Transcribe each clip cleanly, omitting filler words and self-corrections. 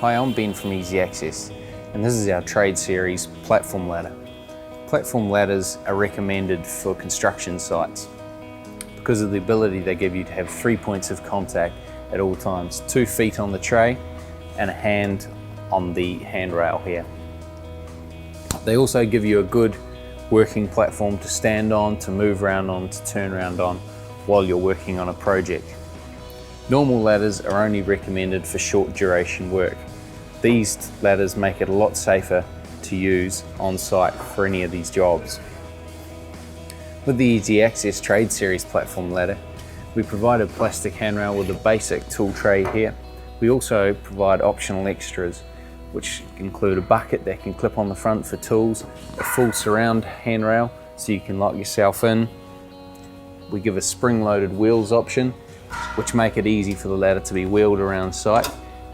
Hi, I'm Ben from Easy Access, and this is our Trade Series platform ladder. Platform ladders are recommended for construction sites because of the ability they give you to have 3 points of contact at all times, 2 feet on the tray and a hand on the handrail here. They also give you a good working platform to stand on, to move around on, to turn around on while you're working on a project. Normal ladders are only recommended for short duration work. These ladders make it a lot safer to use on site for any of these jobs. With the Easy Access Trade Series platform ladder, we provide a plastic handrail with a basic tool tray here. We also provide optional extras, which include a bucket that can clip on the front for tools, a full surround handrail so you can lock yourself in. We give a spring-loaded wheels option, which make it easy for the ladder to be wheeled around site,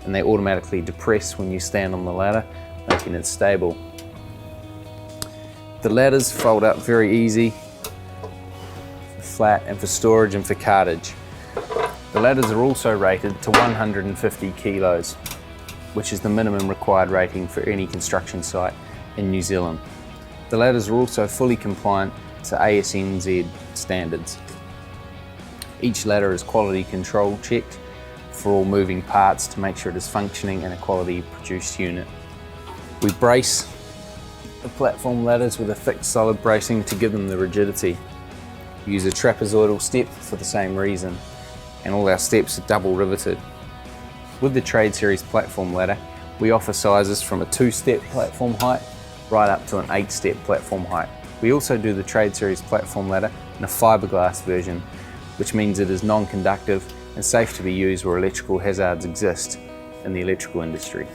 and they automatically depress when you stand on the ladder, making it stable. The ladders fold up very easy, flat, and for storage and for cartage. The ladders are also rated to 150 kilos, which is the minimum required rating for any construction site in New Zealand. The ladders are also fully compliant to ASNZ standards. Each ladder is quality control checked for all moving parts to make sure it is functioning in a quality produced unit. We brace the platform ladders with a thick solid bracing to give them the rigidity. We use a trapezoidal step for the same reason, and all our steps are double riveted. With the Trade Series platform ladder, we offer sizes from a 2-step platform height right up to an 8-step platform height. We also do the Trade Series platform ladder in a fiberglass version, which means it is non-conductive and safe to be used where electrical hazards exist in the electrical industry.